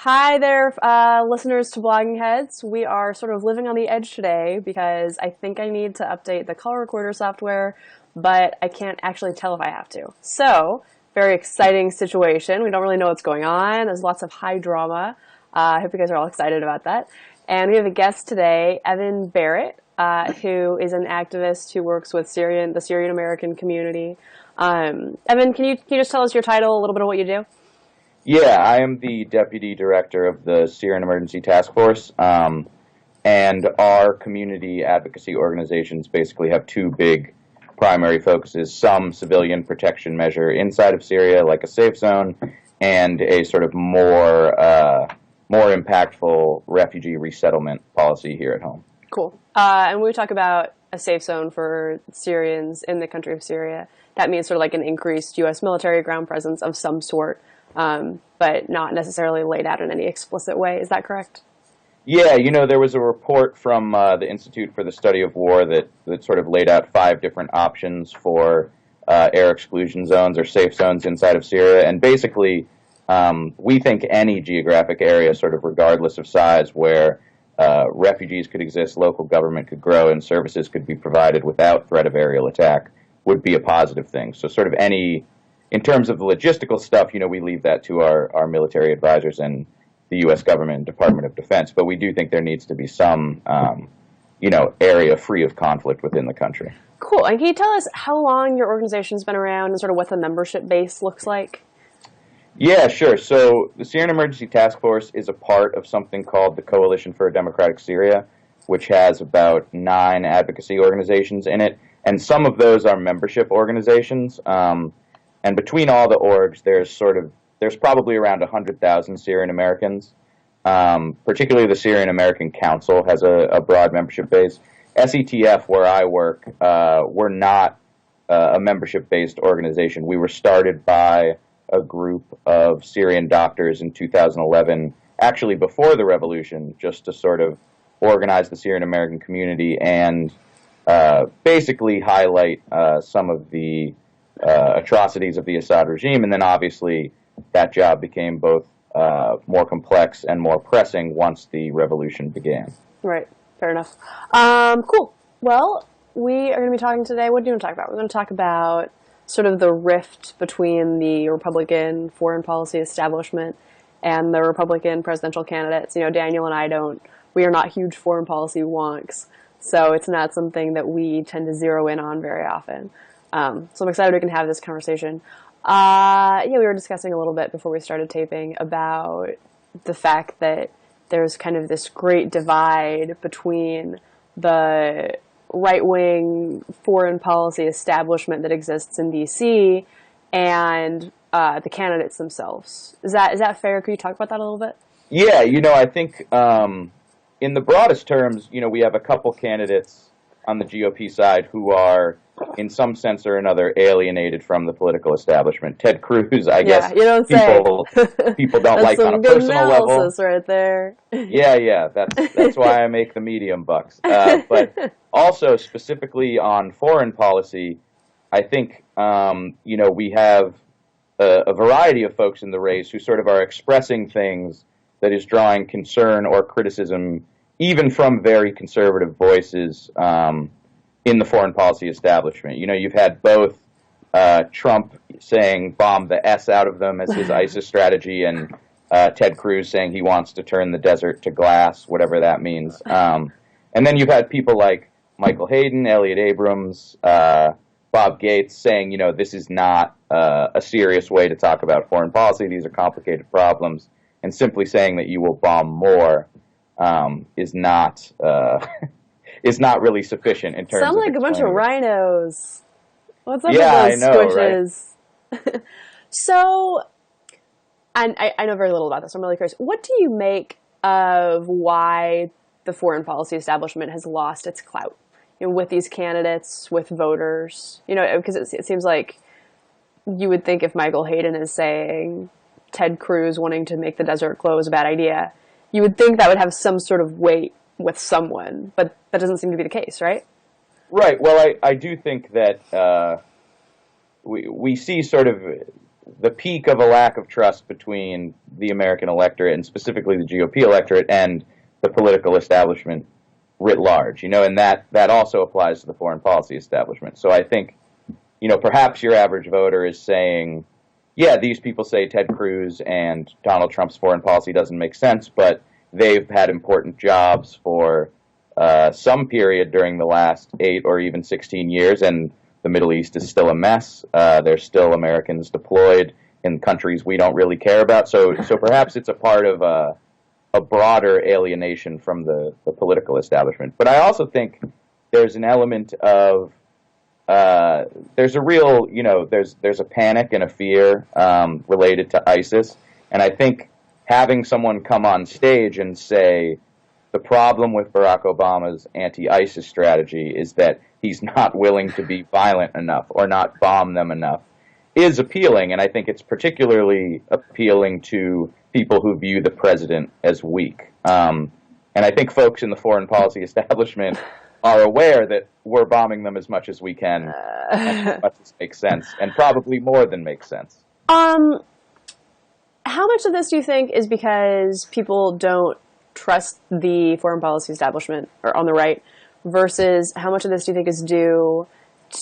Hi there, listeners to Blogging Heads. We are sort of living on the edge today because I think I need to update the call recorder software, but I can't actually tell if I have to. So, very exciting situation. We don't really know what's going on. There's lots of high drama. I hope you guys are all excited about that. And we have a guest today, Evan Barrett, who is an activist who works with the Syrian American community. Evan, can you just tell us your title, a little bit of what you do? Yeah, I am the Deputy Director of the Syrian Emergency Task Force, and our community advocacy organizations basically have two big primary focuses: some civilian protection measure inside of Syria, like a safe zone, and a sort of more impactful refugee resettlement policy here at home. Cool. And when we talk about a safe zone for Syrians in the country of Syria, that means sort of like an increased U.S. military ground presence of some sort, but not necessarily laid out in any explicit way. Is that correct? Yeah, there was a report from the Institute for the Study of War that sort of laid out 5 different options for air exclusion zones or safe zones inside of Syria. And basically, we think any geographic area, sort of regardless of size, where refugees could exist, local government could grow, and services could be provided without threat of aerial attack would be a positive thing. So sort of in terms of the logistical stuff, we leave that to our military advisors and the U.S. government and Department of Defense. But we do think there needs to be some, area free of conflict within the country. Cool. And can you tell us how long your organization's been around and sort of what the membership base looks like? Yeah, sure. So the Syrian Emergency Task Force is a part of something called the Coalition for a Democratic Syria, which has about 9 advocacy organizations in it. And some of those are membership organizations. And between all the orgs, there's probably around 100,000 Syrian Americans. Particularly the Syrian American Council has a broad membership base. SETF, where I work, we're not a membership-based organization. We were started by a group of Syrian doctors in 2011, actually before the revolution, just to sort of organize the Syrian American community and basically highlight some of the atrocities of the Assad regime. And then obviously that job became both more complex and more pressing once the revolution began. Right. Fair enough. Cool. Well, we are going to be talking today. What do you want to talk about? We're going to talk about sort of the rift between the Republican foreign policy establishment and the Republican presidential candidates. Daniel and we are not huge foreign policy wonks, so it's not something that we tend to zero in on very often. So I'm excited we can have this conversation. We were discussing a little bit before we started taping about the fact that there's kind of this great divide between the right-wing foreign policy establishment that exists in D.C. and the candidates themselves. Is that fair? Could you talk about that a little bit? Yeah, I think in the broadest terms, we have a couple candidates on the GOP side who are, in some sense or another, alienated from the political establishment. Ted Cruz, I guess, you don't people don't like on a personal level. That's some good analysis right there. Yeah, that's why I make the medium bucks. But also, specifically on foreign policy, I think, we have a variety of folks in the race who sort of are expressing things that is drawing concern or criticism, even from very conservative voices in the foreign policy establishment. You've had both Trump saying bomb the S out of them as his ISIS strategy, and Ted Cruz saying he wants to turn the desert to glass, whatever that means. And then you've had people like Michael Hayden, Elliot Abrams, Bob Gates saying, this is not a serious way to talk about foreign policy. These are complicated problems. And simply saying that you will bomb more is not really sufficient in terms of sound like a bunch of rhinos. What's up with I those know, squishes? Right? So, and I know very little about this. I'm really curious. What do you make of why the foreign policy establishment has lost its clout with these candidates, with voters? Because it seems like you would think if Michael Hayden is saying Ted Cruz wanting to make the desert glow is a bad idea, you would think that would have some sort of weight with someone, but that doesn't seem to be the case, right? Right. Well, I do think that we see sort of the peak of a lack of trust between the American electorate, and specifically the GOP electorate, and the political establishment writ large. And that also applies to the foreign policy establishment. So I think, perhaps your average voter is saying, yeah, these people say Ted Cruz and Donald Trump's foreign policy doesn't make sense, but they've had important jobs for some period during the last 8 or even 16 years, and the Middle East is still a mess. There's still Americans deployed in countries we don't really care about. So perhaps it's a part of a broader alienation from the political establishment. But I also think there's an element of there's a real, there's a panic and a fear related to ISIS, and I think having someone come on stage and say the problem with Barack Obama's anti-ISIS strategy is that he's not willing to be violent enough or not bomb them enough is appealing, and I think it's particularly appealing to people who view the president as weak. And I think folks in the foreign policy establishment are aware that we're bombing them as much as we can, and as much as makes sense, and probably more than makes sense. How much of this do you think is because people don't trust the foreign policy establishment, or on the right, versus how much of this do you think is due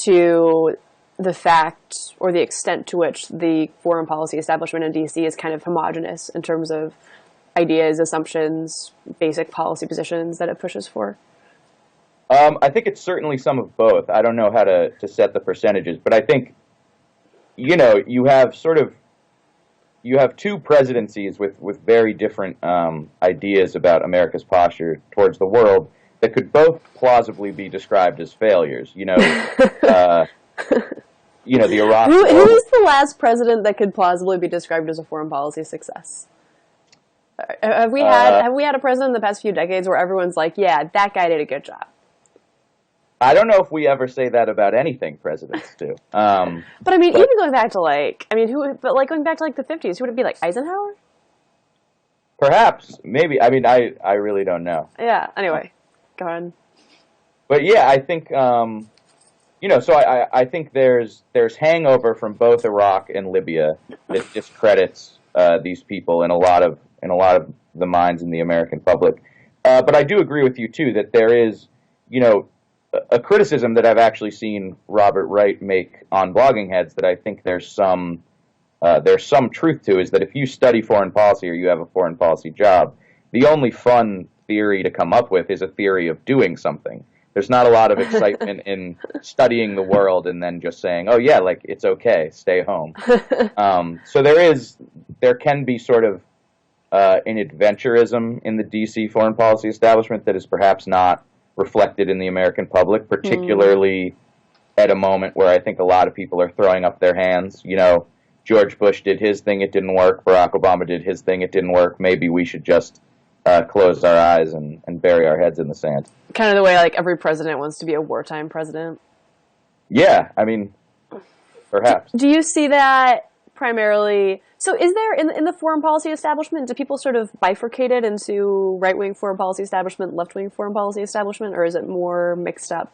to the fact or the extent to which the foreign policy establishment in DC is kind of homogenous in terms of ideas, assumptions, basic policy positions that it pushes for? I think it's certainly some of both. I don't know how to set the percentages, but I think, you have two presidencies with very different ideas about America's posture towards the world that could both plausibly be described as failures. The Iraq. Who is the last president that could plausibly be described as a foreign policy success? Have we had a president in the past few decades where everyone's like, yeah, that guy did a good job? I don't know if we ever say that about anything presidents do. But I mean, even going back to going back to the 50s, who would it be, like Eisenhower? Perhaps, maybe. I mean, I really don't know. Yeah. Anyway, go ahead. But yeah, I think so I think there's hangover from both Iraq and Libya that discredits these people in a lot of the minds in the American public. But I do agree with you too that there is, a criticism that I've actually seen Robert Wright make on Blogging Heads that I think there's some truth to, is that if you study foreign policy or you have a foreign policy job, the only fun theory to come up with is a theory of doing something. There's not a lot of excitement in studying the world and then just saying, oh yeah, it's okay, stay home. So there can be sort of an adventurism in the DC foreign policy establishment that is perhaps not reflected in the American public, particularly at a moment where I think a lot of people are throwing up their hands. George Bush did his thing, it didn't work. Barack Obama did his thing, it didn't work. Maybe we should just close our eyes and bury our heads in the sand. Kind of the way every president wants to be a wartime president. Yeah, I mean, perhaps. Do you see that primarily? So is there, in the foreign policy establishment, do people sort of bifurcate it into right-wing foreign policy establishment, left-wing foreign policy establishment, or is it more mixed up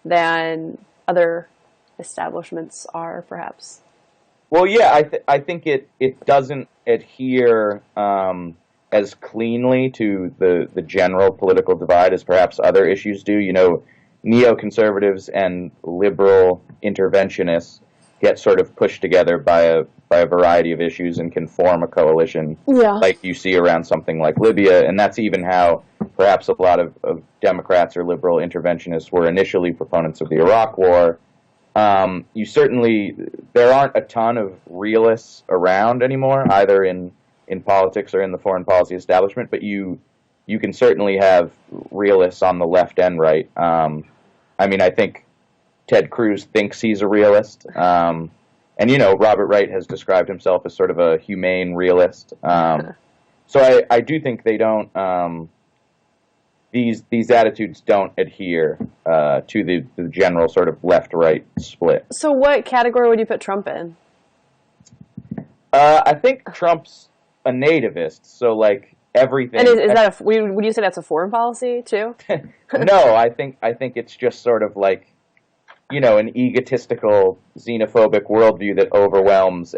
than other establishments are, perhaps? Well, yeah, I think it doesn't adhere as cleanly to the general political divide as perhaps other issues do. Neoconservatives and liberal interventionists get sort of pushed together by a variety of issues and can form a coalition, like you see around something like Libya. And that's even how perhaps a lot of Democrats or liberal interventionists were initially proponents of the Iraq War. There aren't a ton of realists around anymore, either in politics or in the foreign policy establishment, but you can certainly have realists on the left and right. I think Ted Cruz thinks he's a realist. And, Robert Wright has described himself as sort of a humane realist. So I do think they don't, these attitudes don't adhere to the general sort of left-right split. So what category would you put Trump in? I think Trump's a nativist, so everything. And is that would you say that's a foreign policy too? No, I think it's just sort of an egotistical, xenophobic worldview that overwhelms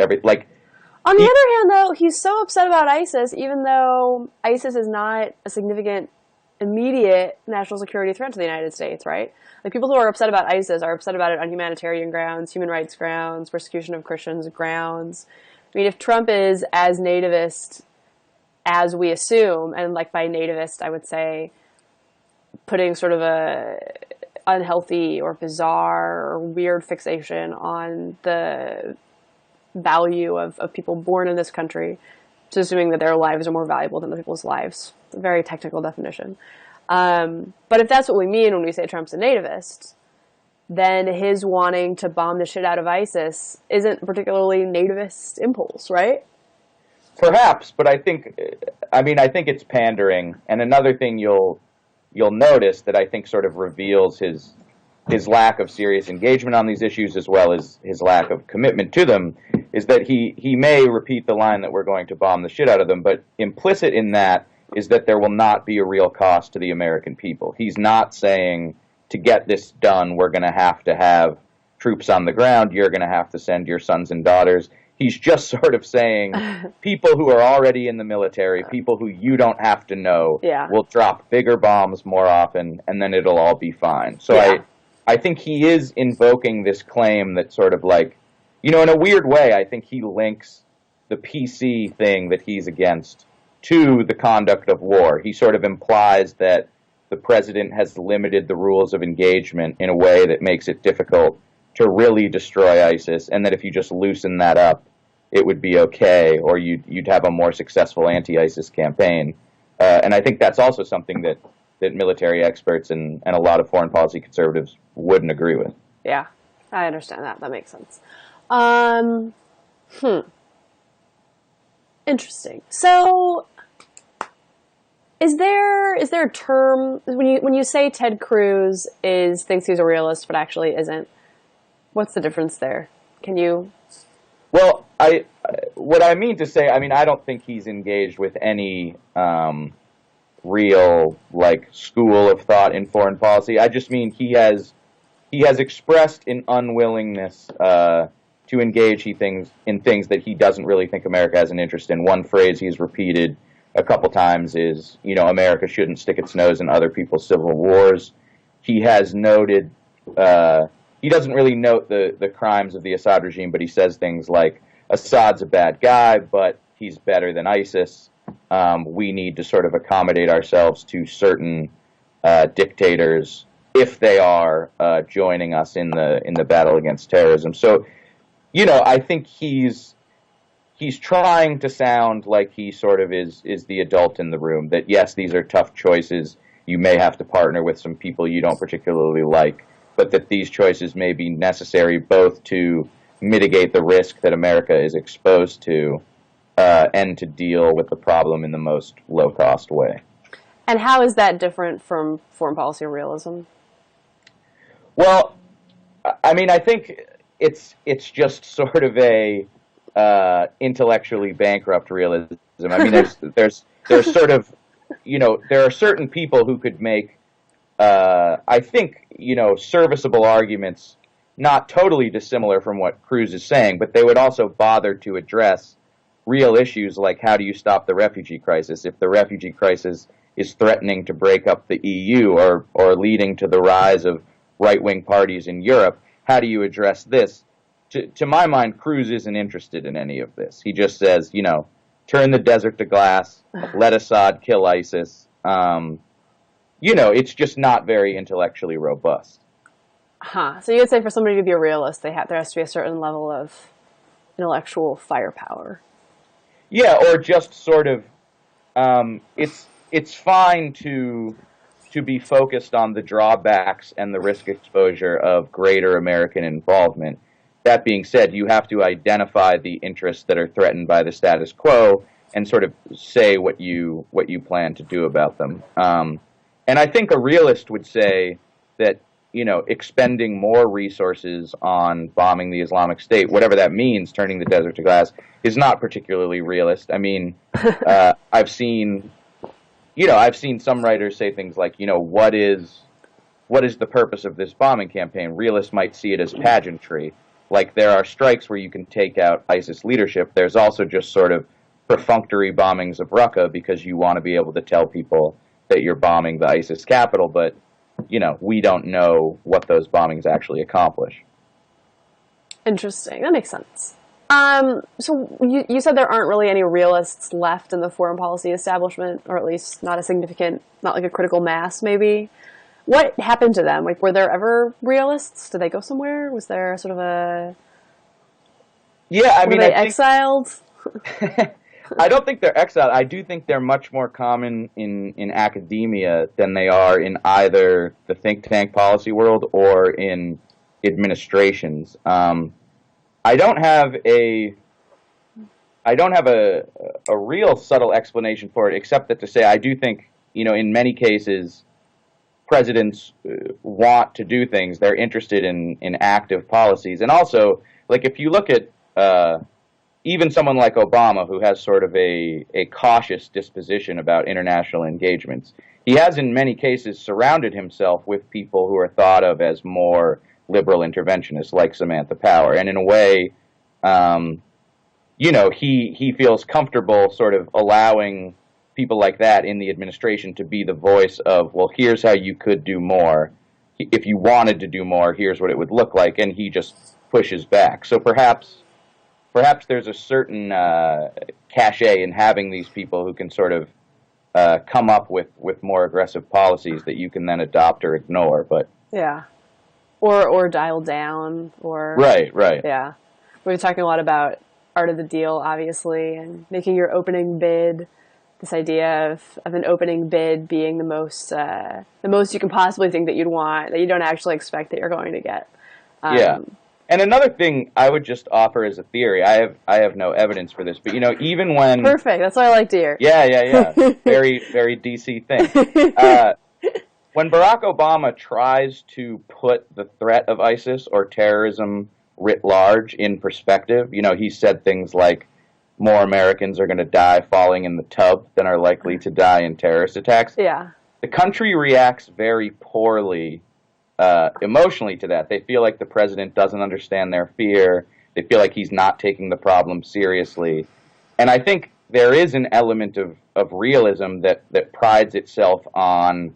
On the other hand, though, he's so upset about ISIS, even though ISIS is not a significant immediate national security threat to the United States, right? Like, people who are upset about ISIS are upset about it on humanitarian grounds, human rights grounds, persecution of Christians grounds. I mean, if Trump is as nativist as we assume, and like by nativist, I would say putting sort of a unhealthy or bizarre or weird fixation on the value of people born in this country, to assuming that their lives are more valuable than other people's lives. It's a very technical definition. But if that's what we mean when we say Trump's a nativist, then his wanting to bomb the shit out of ISIS isn't particularly nativist impulse, right? Perhaps, but I think it's pandering. And another thing you'll notice that I think sort of reveals his lack of serious engagement on these issues, as well as his lack of commitment to them, is that he may repeat the line that we're going to bomb the shit out of them, but implicit in that is that there will not be a real cost to the American people. He's not saying, to get this done, we're going to have troops on the ground, you're going to have to send your sons and daughters. He's just sort of saying, people who are already in the military, people who you don't have to know, will drop bigger bombs more often, and then it'll all be fine. So I think he is invoking this claim that sort of like, in a weird way, I think he links the PC thing that he's against to the conduct of war. He sort of implies that the president has limited the rules of engagement in a way that makes it difficult to really destroy ISIS, and that if you just loosen that up, it would be okay, or you'd have a more successful anti-ISIS campaign. And I think that's also something that military experts and a lot of foreign policy conservatives wouldn't agree with. Yeah, I understand that. That makes sense. Interesting. So, is there a term when you say Ted Cruz thinks he's a realist but actually isn't? What's the difference there? Can you? Well, what I mean to say, I don't think he's engaged with any real school of thought in foreign policy. I just mean he has expressed an unwillingness to engage in things that he doesn't really think America has an interest in. One phrase he's repeated a couple times is, America shouldn't stick its nose in other people's civil wars. He has noted, he doesn't really note the crimes of the Assad regime, but he says things like, Assad's a bad guy, but he's better than ISIS. We need to sort of accommodate ourselves to certain dictators if they are joining us in the battle against terrorism. So, I think he's trying to sound like he sort of is the adult in the room, that yes, these are tough choices. You may have to partner with some people you don't particularly like, but that these choices may be necessary both to mitigate the risk that America is exposed to and to deal with the problem in the most low-cost way. And how is that different from foreign policy realism? Well, I think it's just sort of a intellectually bankrupt realism. There's sort of, there are certain people who could make, I think, serviceable arguments, not totally dissimilar from what Cruz is saying, but they would also bother to address real issues like, how do you stop the refugee crisis? If the refugee crisis is threatening to break up the EU or leading to the rise of right-wing parties in Europe, how do you address this? To my mind, Cruz isn't interested in any of this. He just says, turn the desert to glass, let Assad kill ISIS. It's just not very intellectually robust. So you would say for somebody to be a realist, there has to be a certain level of intellectual firepower. Yeah, or just sort of, it's fine to be focused on the drawbacks and the risk exposure of greater American involvement. That being said, you have to identify the interests that are threatened by the status quo and sort of say what you plan to do about them. And I think a realist would say that, expending more resources on bombing the Islamic State, whatever that means, turning the desert to glass, is not particularly realist. I've seen some writers say things like, what is the purpose of this bombing campaign? Realists might see it as pageantry. like there are strikes where you can take out ISIS leadership. There's also just sort of perfunctory bombings of Raqqa because you want to be able to tell people that you're bombing the ISIS capital, but we don't know what those bombings actually accomplish. Interesting. That makes sense. So you said there aren't really any realists left in the foreign policy establishment, or at least not a significant, not like a critical mass, maybe. What happened to them? Like, were there ever realists? Did they go somewhere? Was there sort of a... Yeah, I mean, were they exiled? I don't think they're exiled. I do think they're much more common in academia than they are in either the think tank policy world or in administrations. I don't have a real subtle explanation for it, except that to say I do think, in many cases, presidents want to do things. They're interested in active policies. And also, like, if you look at even someone like Obama, who has sort of a cautious disposition about international engagements, he has in many cases surrounded himself with people who are thought of as more liberal interventionists, like Samantha Power. And in a way, he feels comfortable sort of allowing people like that in the administration to be the voice of, well, here's how you could do more. If you wanted to do more, here's what it would look like. And he just pushes back. So perhaps there's a certain cachet in having these people who can sort of come up with more aggressive policies that you can then adopt or ignore. But yeah, or dial down, or right. Yeah, we've been talking a lot about art of the deal, obviously, and making your opening bid. This idea of an opening bid being the most you can possibly think that you'd want, that you don't actually expect that you're going to get. Yeah. And another thing I would just offer as a theory, I have no evidence for this, but even when... Perfect, that's what I like to hear. Yeah. Very, very DC thing. When Barack Obama tries to put the threat of ISIS or terrorism writ large in perspective, he said things like, more Americans are going to die falling in the tub than are likely to die in terrorist attacks. Yeah. The country reacts very poorly emotionally to that. They feel like the president doesn't understand their fear. They feel like he's not taking the problem seriously. And I think there is an element of realism that prides itself on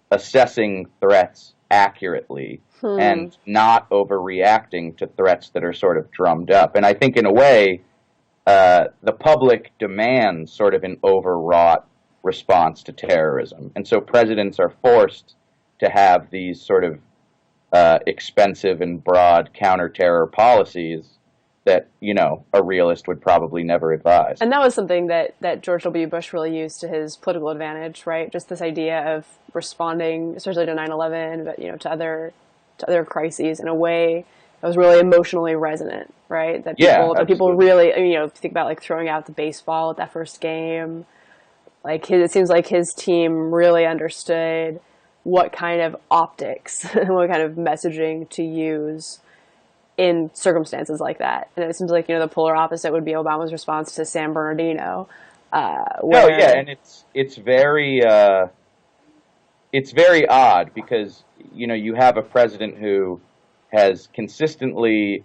assessing threats accurately and not overreacting to threats that are sort of drummed up. And I think in a way, the public demands sort of an overwrought response to terrorism. And so presidents are forced to have these sort of expensive and broad counter-terror policies that, a realist would probably never advise. And that was something that George W. Bush really used to his political advantage, right? Just this idea of responding, especially to 9/11, but, to other crises in a way that was really emotionally resonant, right? That people really, think about like throwing out the baseball at that first game. Like it seems like his team really understood what kind of optics and what kind of messaging to use in circumstances like that. And it seems like, the polar opposite would be Obama's response to San Bernardino. And it's very odd because, you have a president who has consistently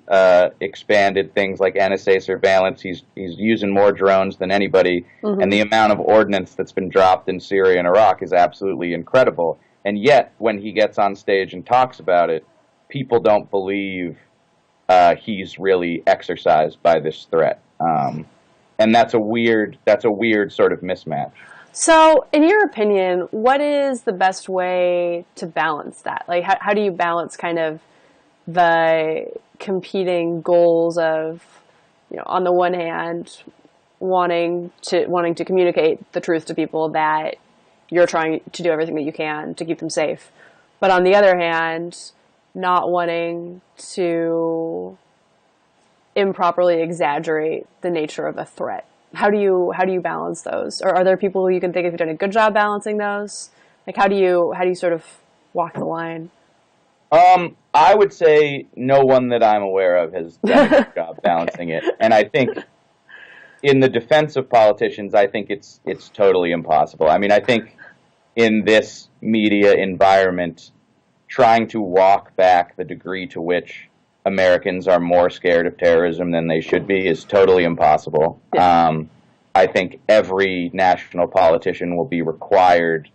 expanded things like NSA surveillance. He's using more drones than anybody, and the amount of ordnance that's been dropped in Syria and Iraq is absolutely incredible. And yet, when he gets on stage and talks about it, people don't believe he's really exercised by this threat, and that's a weird sort of mismatch. So, in your opinion, what is the best way to balance that? Like, how do you balance kind of the competing goals of, on the one hand, wanting to communicate the truth to people that you're trying to do everything that you can to keep them safe, but on the other hand, not wanting to improperly exaggerate the nature of a threat? How do you balance those? Or are there people you can think of who've done a good job balancing those? Like, how do you sort of walk the line? I would say no one that I'm aware of has done a good job balancing it. And I think in the defense of politicians, I think it's totally impossible. I mean, I think in this media environment, trying to walk back the degree to which Americans are more scared of terrorism than they should be is totally impossible. Yeah. I think every national politician will be required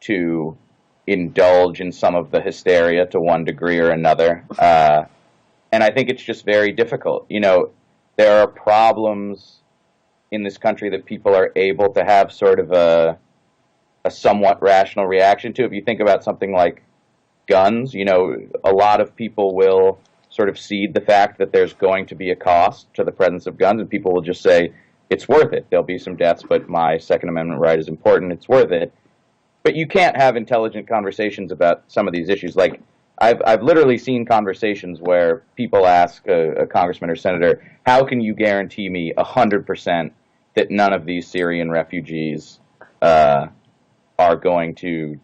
to indulge in some of the hysteria to one degree or another. And I think it's just very difficult. There are problems in this country that people are able to have sort of a somewhat rational reaction to. If you think about something like guns, a lot of people will sort of cede the fact that there's going to be a cost to the presence of guns, and people will just say, it's worth it. There'll be some deaths, but my Second Amendment right is important. It's worth it. But you can't have intelligent conversations about some of these issues. Like, I've literally seen conversations where people ask a congressman or senator, how can you guarantee me 100% that none of these Syrian refugees are going to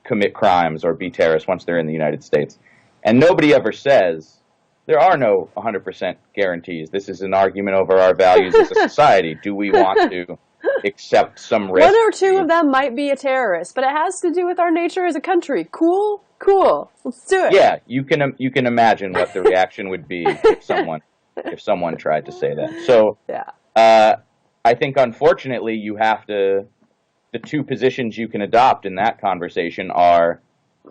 commit crimes or be terrorists once they're in the United States? And nobody ever says, there are no 100% guarantees. This is an argument over our values as a society. Do we want to accept some risk? One or two of them might be a terrorist, but it has to do with our nature as a country. Cool? Cool. Let's do it. Yeah, you can imagine what the reaction would be if someone tried to say that. So yeah. I think, unfortunately, the two positions you can adopt in that conversation are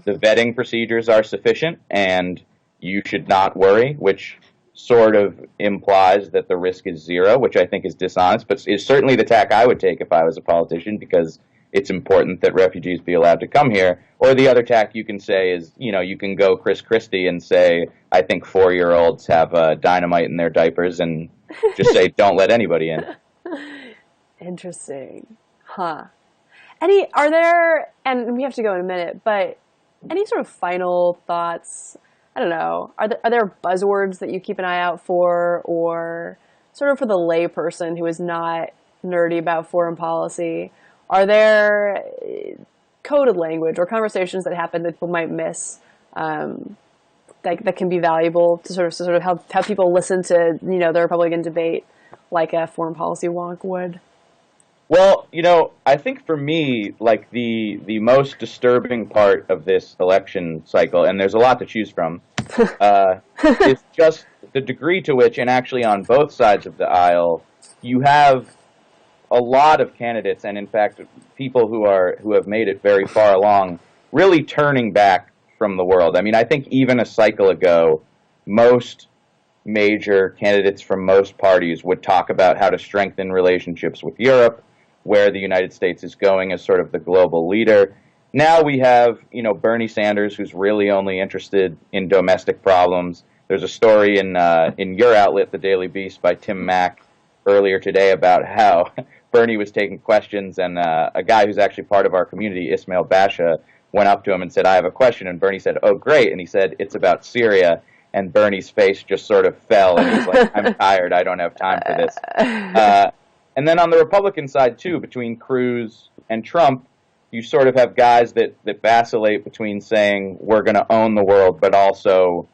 the vetting procedures are sufficient and you should not worry, which sort of implies that the risk is zero, which I think is dishonest, but is certainly the tack I would take if I was a politician, because it's important that refugees be allowed to come here. Or the other tack you can say is, you can go Chris Christie and say, I think 4-year-olds have dynamite in their diapers, and just say, don't let anybody in. Interesting. Huh. And we have to go in a minute, but any sort of final thoughts? I don't know. Are there buzzwords that you keep an eye out for, or sort of for the lay person who is not nerdy about foreign policy? Are there coded language or conversations that happen that people might miss that can be valuable to sort of have people listen to the Republican debate like a foreign policy wonk would? Well, I think for me, like the most disturbing part of this election cycle, and there's a lot to choose from, is just the degree to which, and actually on both sides of the aisle, you have a lot of candidates, and in fact, people who have made it very far along, really turning back from the world. I mean, I think even a cycle ago, most major candidates from most parties would talk about how to strengthen relationships with Europe, where the United States is going as sort of the global leader. Now we have, Bernie Sanders, who's really only interested in domestic problems. There's a story in your outlet, The Daily Beast, by Tim Mack earlier today about how Bernie was taking questions, and a guy who's actually part of our community, Ismail Basha, went up to him and said, I have a question. And Bernie said, oh, great. And he said, it's about Syria. And Bernie's face just sort of fell, and he's like, I'm tired. I don't have time for this. And then on the Republican side, too, between Cruz and Trump, you sort of have guys that vacillate between saying we're going to own the world, but also,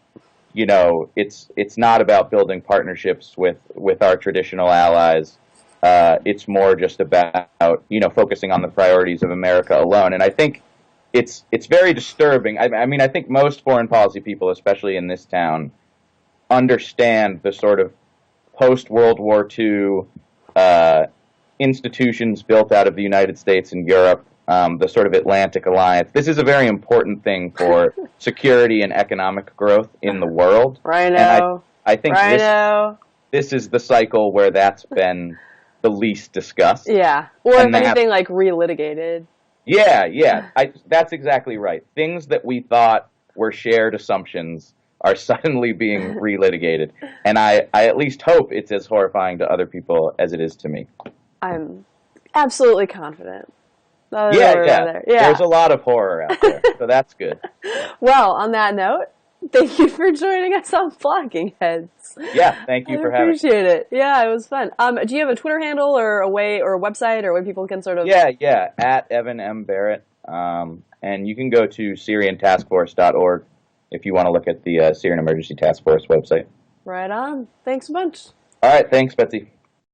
it's not about building partnerships with our traditional allies. It's more just about, focusing on the priorities of America alone. And I think it's very disturbing. I mean, I think most foreign policy people, especially in this town, understand the sort of post-World War II institutions built out of the United States and Europe, the sort of Atlantic Alliance. This is a very important thing for security and economic growth in the world. Rhino. And I think this is the cycle where that's been the least discussed. Yeah. Or if anything, like relitigated. Yeah. That's exactly right. Things that we thought were shared assumptions are suddenly being relitigated. And I at least hope it's as horrifying to other people as it is to me. I'm absolutely confident. Yeah. There's a lot of horror out there, so that's good. Well, on that note, thank you for joining us on Flocking Heads. Yeah, thank you for having me. I appreciate it. Yeah, it was fun. Do you have a Twitter handle or a website or where people can sort of... Yeah, at Evan M. Barrett. And you can go to SyrianTaskForce.org if you want to look at the Syrian Emergency Task Force website. Right on. Thanks a bunch. All right, thanks, Betsy.